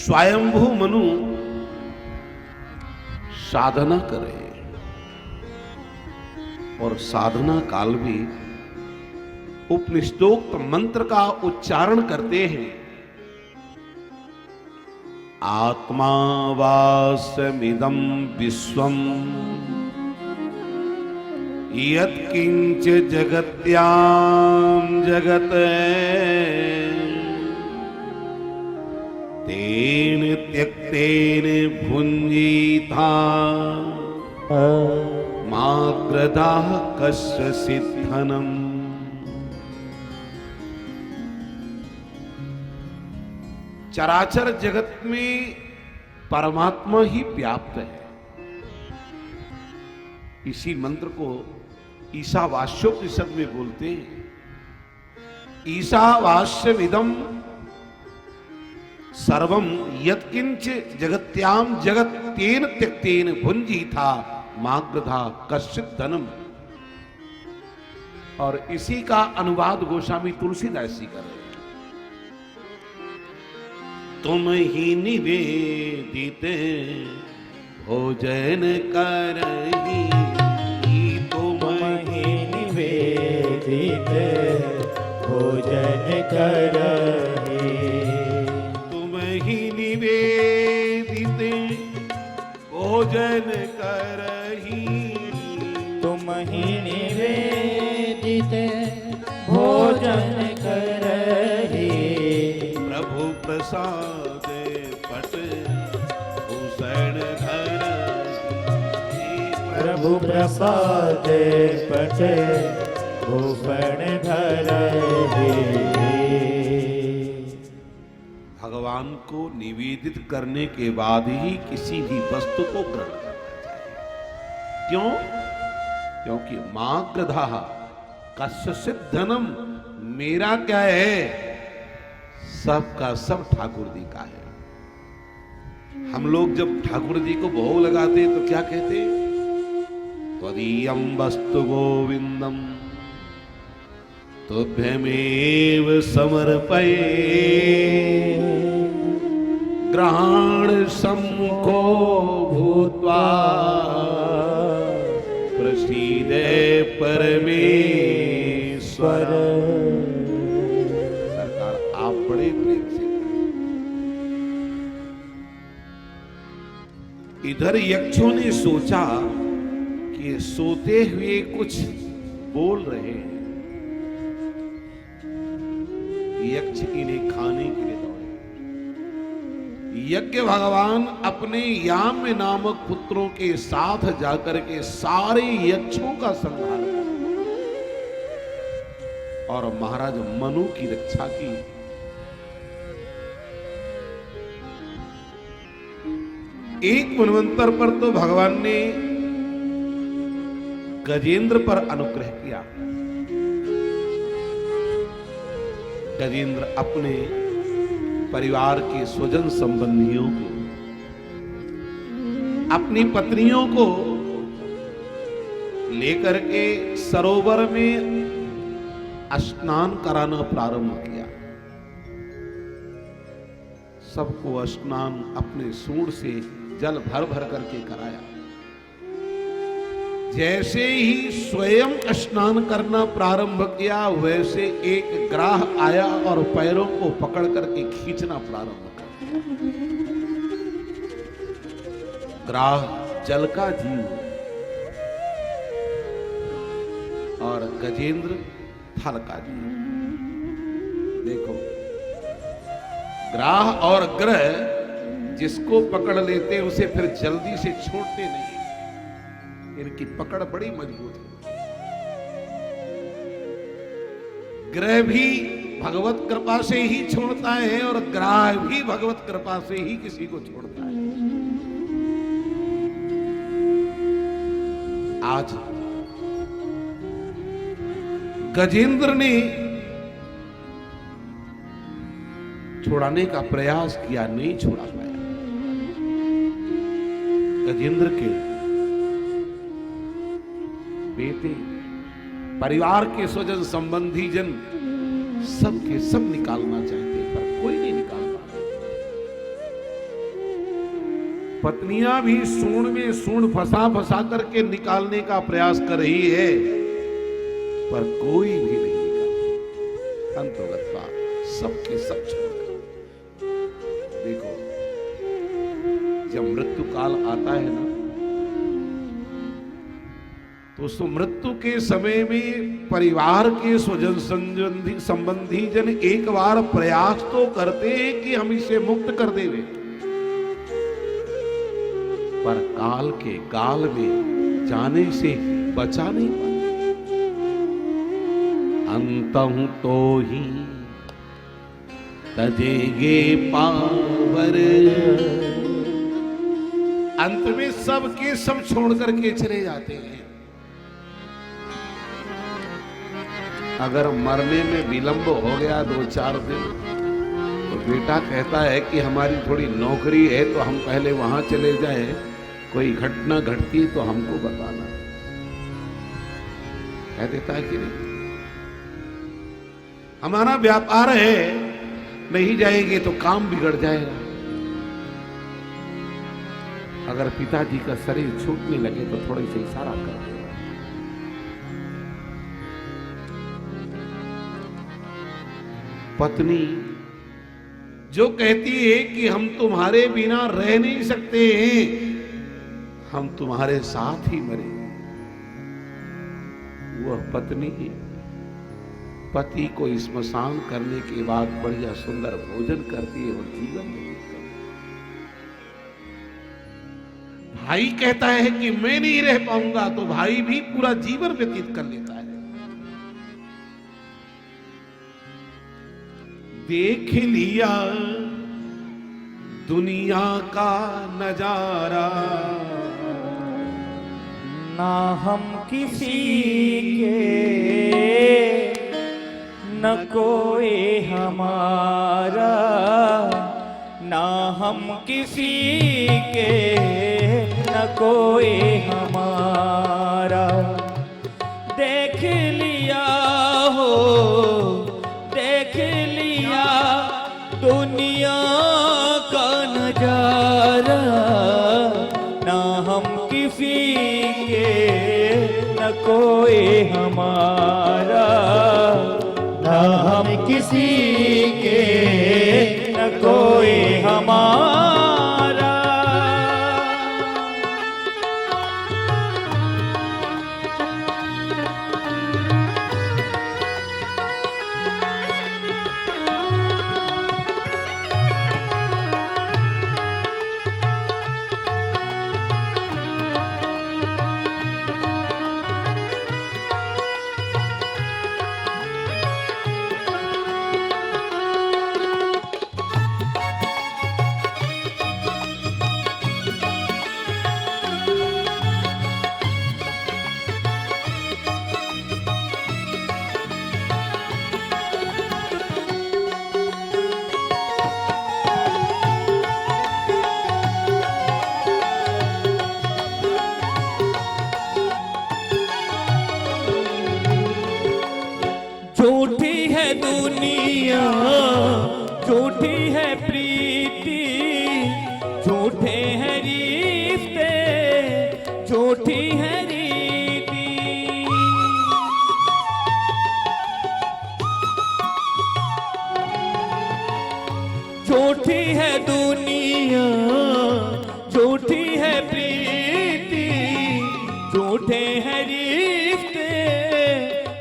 स्वयंभू मनु साधना करे और साधना काल में उपनिषदोक्त मंत्र का उच्चारण करते हैं। आत्मा वास्मिदं विश्वम यत्किंच जगत्याम जगत तेन त्यक्तेन भुंजीथा माग्रदा कश्चित् धनम। चराचर जगत में परमात्मा ही व्याप्त है। इसी मंत्र को ईशावास्योपनिषद में बोलते हैं। ईशावास्यमिदं सर्वम यत्किंच जगत्याम जगत तेन त्यक्तेन भुंजीथा माग्रधा कश्चित् धनम। और इसी का अनुवाद गोस्वामी तुलसीदास जी कर रहे हैं। तुम ही निवेदित भोजन करही, तुम ही निवेदित भोजन करही, तुम ही निवेदित भोजन करही, तुम ही निवेदित भोजन करही। प्रभु प्रसाद पट भूषण धरही, प्रभु प्रसाद पट भूषण धरही। भगवान को निवेदित करने के बाद ही किसी भी वस्तु को ग्रहण करना चाहिए। क्यों? क्योंकि माग्रधा कश्चित् धनम, मेरा क्या है, सबका सब ठाकुर जी का है। हम लोग जब ठाकुर जी को भोग लगाते तो क्या कहते? त्वदीयं वस्तु गोविंदम तुभ्यमेव समर्पये, ग्रहण सम्मुखो भूत्वा प्रसीदे परमेश्वर। सरकार आप बड़े प्रेम से करें। इधर यक्षों ने सोचा कि सोते हुए कुछ बोल रहे हैं। यक्ष इन्हें खाने के लिए दौड़े। यज्ञ भगवान अपने याम्य नामक पुत्रों के साथ जाकर के सारे यक्षों का संहार किया और महाराज मनु की रक्षा की। एक मनवंतर पर तो भगवान ने गजेंद्र पर अनुग्रह किया। गजेंद्र अपने परिवार के स्वजन संबंधियों को, अपनी पत्नियों को लेकर के सरोवर में स्नान कराना प्रारंभ किया। सबको स्नान अपने सूंड से जल भर भर करके कराया। जैसे ही स्वयं स्नान करना प्रारंभ किया, वैसे एक ग्राह आया और पैरों को पकड़ करके खींचना प्रारंभ कर दिया। ग्राह जल का जीव और गजेंद्र थल का जीव। देखो, ग्राह और ग्रह जिसको पकड़ लेते उसे फिर जल्दी से छोड़ते नहीं। इनकी पकड़ बड़ी मजबूत है। ग्रह भी भगवत कृपा से ही छोड़ता है और ग्राह भी भगवत कृपा से ही किसी को छोड़ता है। आज गजेंद्र ने छुड़ाने का प्रयास किया, नहीं छुड़ा पाया। गजेंद्र के बेटे, परिवार के स्वजन संबंधी जन सब के सब निकालना चाहते पर कोई नहीं निकाल पा रहा। पत्नियां भी सूंड में सूंड फंसा फंसा करके निकालने का प्रयास कर रही है, पर कोई भी नहीं निकाल। अंतोगत्वा सबके सब छोड़ गए। देखो, जब मृत्यु काल आता है ना, तो उस मृत्यु के समय में परिवार के स्वजन संबंधी जन एक बार प्रयास तो करते हैं कि हम इसे मुक्त कर देवे, पर काल के गाल में जाने से बचा नहीं पाते। अंतहु तो ही तजेगे पावर, अंत में सब के सब छोड़ करके चले जाते हैं। अगर मरने में विलंब हो गया 2-4 दिन, तो बेटा कहता है कि हमारी थोड़ी नौकरी है, तो हम पहले वहां चले जाए, कोई घटना घटती तो हमको बताना, कह देता है कि नहीं। हमारा व्यापार है, नहीं जाएंगे तो काम बिगड़ जाएगा। अगर पिताजी का शरीर छूटने लगे तो थोड़ी सी इशारा कर देगा। पत्नी जो कहती है कि हम तुम्हारे बिना रह नहीं सकते हैं, हम तुम्हारे साथ ही मरेंगे, वह पत्नी पति को स्मशान करने के बाद बढ़िया सुंदर भोजन करती है और जीवन व्यतीत करती है। भाई कहता है कि मैं नहीं रह पाऊंगा, तो भाई भी पूरा जीवन व्यतीत कर लेता है। देख लिया दुनिया का नजारा, ना हम किसी के न कोई हमारा, ना हम किसी के न कोई हमारा। देख लिया हो, देख लिया दुनिया का नजारा, ना हम किसी के न कोई हमारा, ना हम किसी के न कोई हमारा। झूठी है दुनिया, झूठी है प्रीति, झूठे हैं रिश्ते, झूठी है रीति। झूठी है दुनिया, झूठी है प्रीति, झूठे हैं रिश्ते,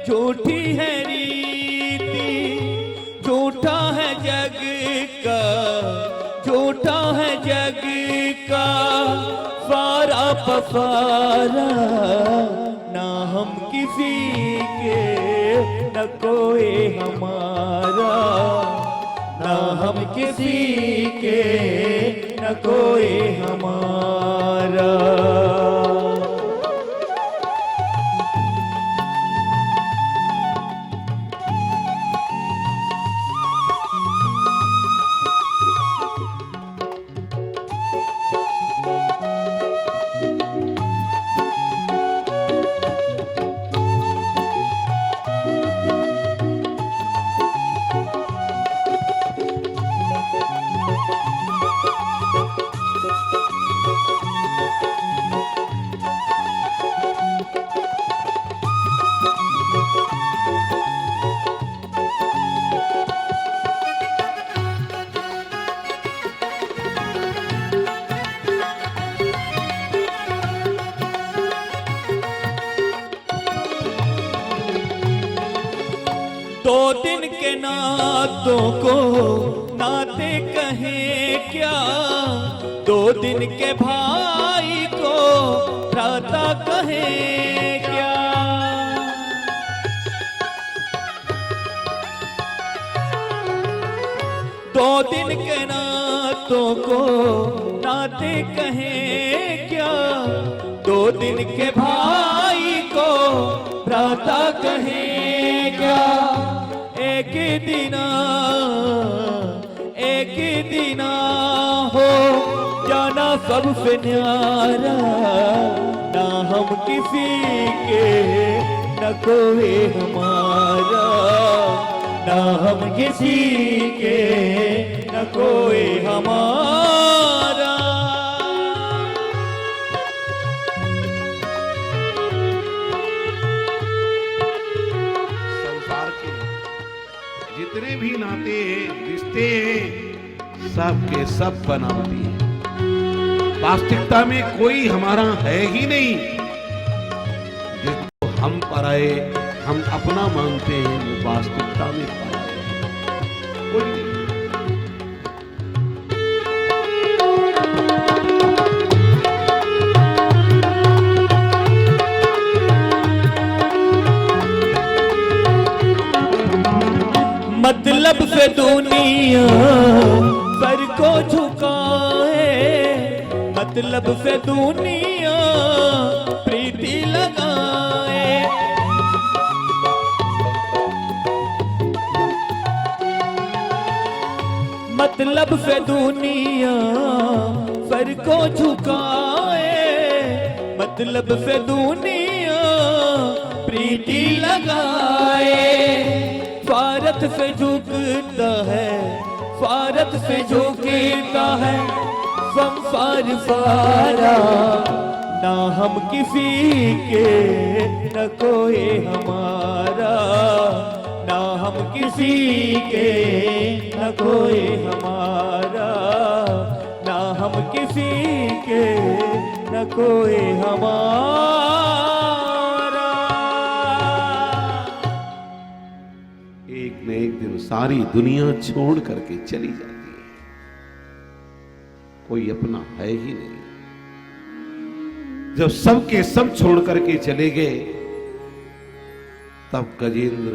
झूठी है रीति। झूठा है जग का, झूठा है जग का सारा पसारा, ना हम किसी के न कोई हमारा, ना हम किसी के न कोई हमारा। के नातों को नाते कहें क्या, 2 दिन के भाई को भ्राता कहें क्या। 2 दिन के नातों को नाते कहें क्या, 2 दिन के भाई को भ्राता कहें क्या। एक दिना हो जाना सबसे न्यारा, ना हम किसी के न कोई हमारा, ना हम किसी के न कोई हमारा। संसार के जितने भी नाते रिश्ते सब के सब बनावटी हैं। वास्तविकता में कोई हमारा है ही नहीं। जिसको हम पराए हम अपना मानते हैं वो वास्तविकता में पराए हैं। कोई नहीं। मतलब से दुनिया सर को झुकाए, मतलब से दुनिया प्रीति लगाए। मतलब से दुनिया सर को झुकाए, मतलब से दुनिया प्रीति लगाए। स्वार्थ से झुकता है, स्वार्थ से झुकता है संसार सारा, ना हम किसी के न कोई हमारा, ना हम किसी के न कोई हमारा, ना हम किसी के न कोई हमारा। एक न एक दिन सारी दुनिया छोड़ करके चली जाती है, कोई अपना है ही नहीं। जब सब के सब छोड़ करके चले गए तब गजेंद्र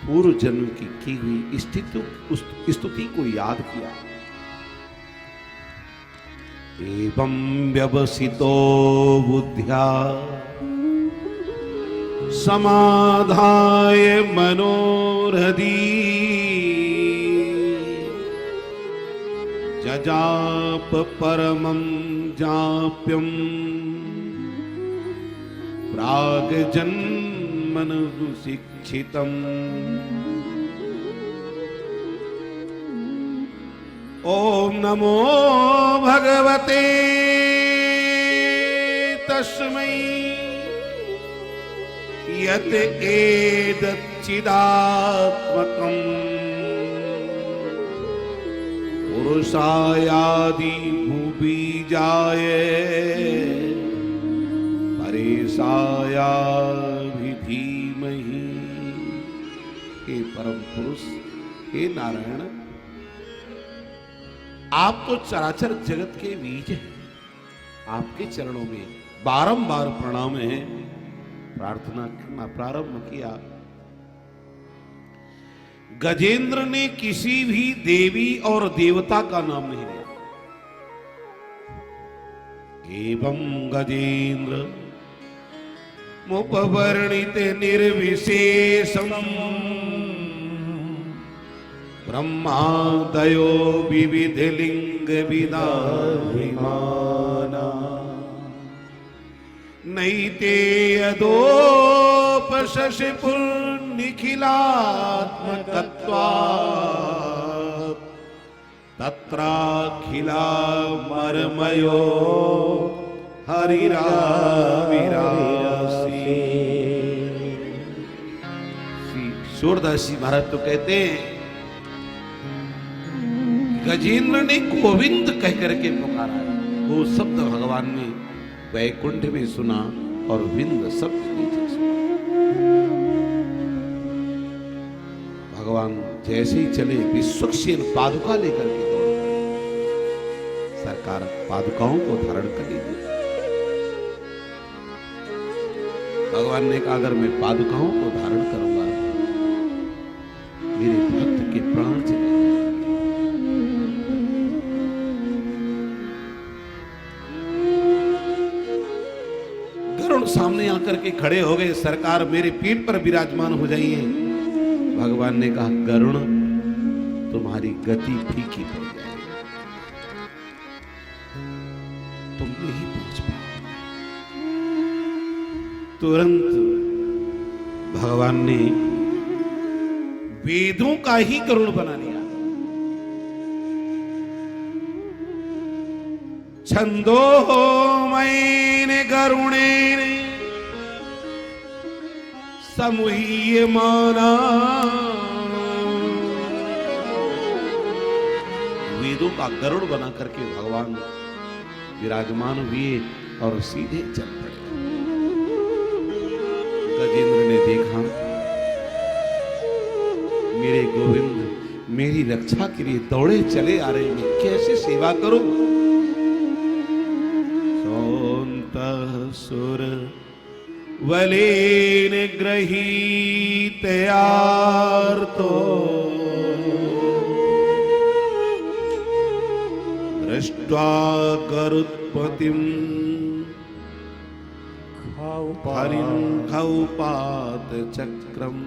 पूर्व जन्म की हुई स्तुति को याद किया। एवं व्यवसितो बुद्ध्या समाधाय मनोरधी जजाप परमं जाप्यं प्राग जन्मनु शिक्षितम्। ओम नमो भगवते तस्मै यत एतच्चिदात्मकम् पुरुषायादि भूबीजाय परेशाया भी धीमहि। हे परम पुरुष, हे नारायण, आप तो चराचर जगत के बीज हैं। आपके चरणों में बारंबार प्रणाम है, प्रार्थना करना प्रारंभ किया। गजेंद्र ने किसी भी देवी और देवता का नाम नहीं लिया। एवं गजेंद्र मुपवर्णित निर्विशेषम ब्रह्मादयो विविध लिंग विदाभिमाना नैते यदोपशशि पुण्यखिलात्मकत्वात् तत्राखिला मर्मयो हरिराविरासी। सूरदास जी महाराज तो कहते हैं गजेंद्र ने गोविंद कह करके पुकारा है। वो शब्द भगवान ने वैकुंठ में सुना और विंद शब्द नीचे सुना। जैसे ही चले विश्वक्सेन पादुका लेकर के दौड़ पड़े। सरकार पादुकाओं को धारण कर लीजिए। भगवान ने कहा अगर मैं पादुकाओं को धारण करूंगा मेरे भक्त के प्राण चले जाएंगे। गरुड़ सामने आकर के खड़े हो गए। सरकार मेरे पीठ पर विराजमान हो जाइए। भगवान ने कहा गरुड़ तुम्हारी गति फीकी पड़ जाएगी, तुम नहीं पहुंच पाओगे। तुरंत भगवान ने वेदों का ही गरुड़ बना लिया। छंदो मैंने गरुणेन समुह्यमाना। वेदों का गरुड़ बना करके भगवान विराजमान हुए और सीधे चल पड़े। गजेंद्र ने देखा मेरे गोविंद मेरी रक्षा के लिए दौड़े चले आ रहे हैं, कैसे सेवा करूं। सौंत सुर वलेन गृहीत यार्तो दृष्ट्वा गरुत्पतिम् हरिं खौपात चक्रम्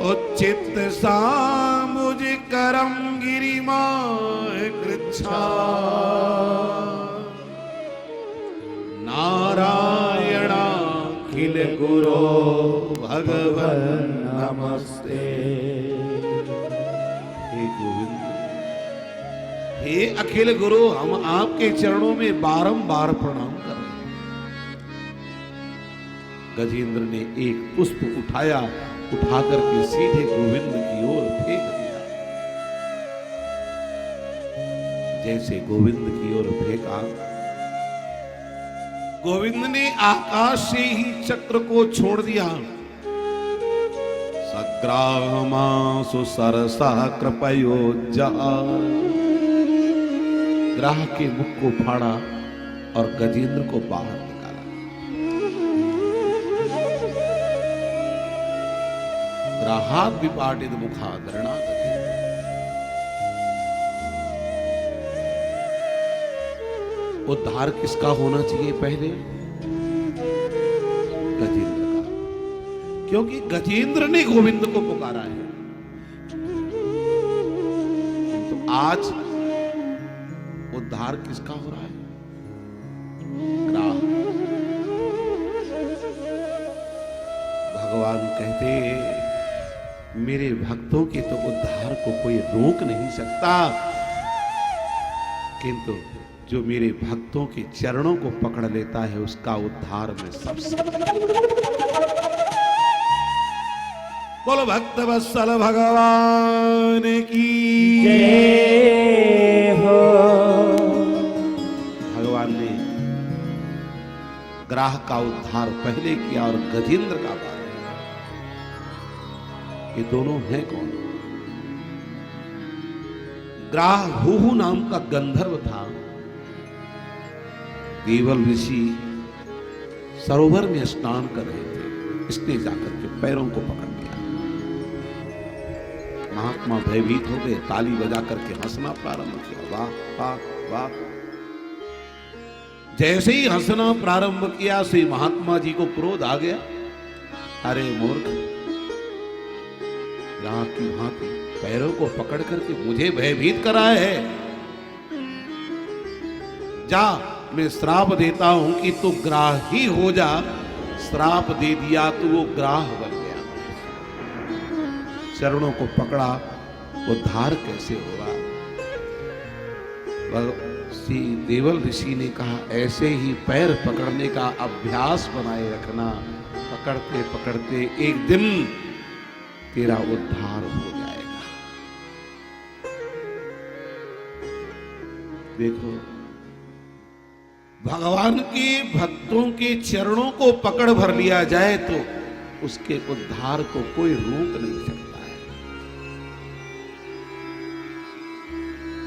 उच्चित सामुज करम गिरिमा कृच्छा नारायणाखिल गुरो भगवन् नमस्ते। हे गोविंद हे अखिल गुरु हम आपके चरणों में बारंबार प्रणाम कर रहे हैं। गजेंद्र ने एक पुष्प उठाया, उठाकर के सीधे गोविंद की ओर फेंक दिया। जैसे गोविंद की ओर फेंका, गोविंद ने आकाश से ही चक्र को छोड़ दिया। सग्रामासु सरसा कृपयोज्जहार, ग्राह के मुख को फाड़ा और गजेंद्र को बाहर निकाला। ग्राहात विपाटित मुखादरणा। उद्धार किसका होना चाहिए पहले? गजेंद्र का, क्योंकि गजेंद्र ने गोविंद को पुकारा है। तो आज उद्धार किसका हो रहा है? ग्राह। भगवान कहते मेरे भक्तों के तो उद्धार को कोई रोक नहीं सकता, किंतु जो मेरे भक्तों के चरणों को पकड़ लेता है उसका उद्धार में सबसे। बोलो भक्त वत्सल भगवान की जय हो। भगवान ने ग्राह का उद्धार पहले किया और गजेंद्र का बाद। ये दोनों हैं कौन? ग्राह हुहु नाम का गंधर्व था। देवल ऋषि सरोवर में स्नान कर रहे थे, इसने जाकर के पैरों को पकड़ लिया। महात्मा भयभीत हो गए, ताली बजा करके हंसना प्रारंभ किया। वाह वाह वाह। जैसे ही हंसना प्रारंभ किया से महात्मा जी को क्रोध आ गया। अरे मूर्ख, यहाँ की भांति पैरों को पकड़ करके मुझे भयभीत करा है। जा, मैं श्राप देता हूं कि तू ग्राही हो जा। श्राप दे दिया तो वो ग्राह बन गया। चरणों को पकड़ा, उद्धार कैसे होगा? श्री देवल ऋषि ने कहा ऐसे ही पैर पकड़ने का अभ्यास बनाए रखना। पकड़ते पकड़ते एक दिन तेरा उद्धार हो जाएगा। देखो, भगवान के भक्तों के चरणों को पकड़ भर लिया जाए तो उसके उद्धार को कोई रोक नहीं सकता है।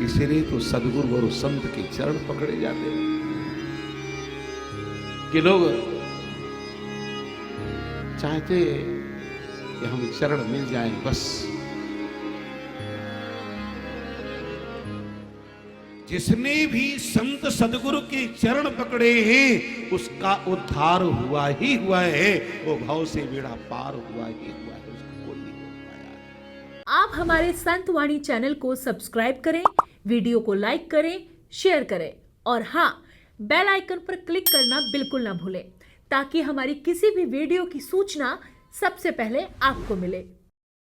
इसलिए तो सदगुरु और संत के चरण पकड़े जाते हैं कि लोग चाहते कि हम चरण मिल जाएं बस। जिसने भी संत सदगुरु के चरण पकड़े हैं उसका उद्धार हुआ ही हुआ है, वो भाव से बेड़ा पार हुआ ही हुआ है, उसको कोई नहीं रोक पाया। आप हमारे संत वाणी चैनल को सब्सक्राइब करें, वीडियो को लाइक करें, शेयर करें और हाँ, बेल आइकन पर क्लिक करना बिल्कुल ना भूलें ताकि हमारी किसी भी वीडियो की सूचना सबसे पहले आपको मिले।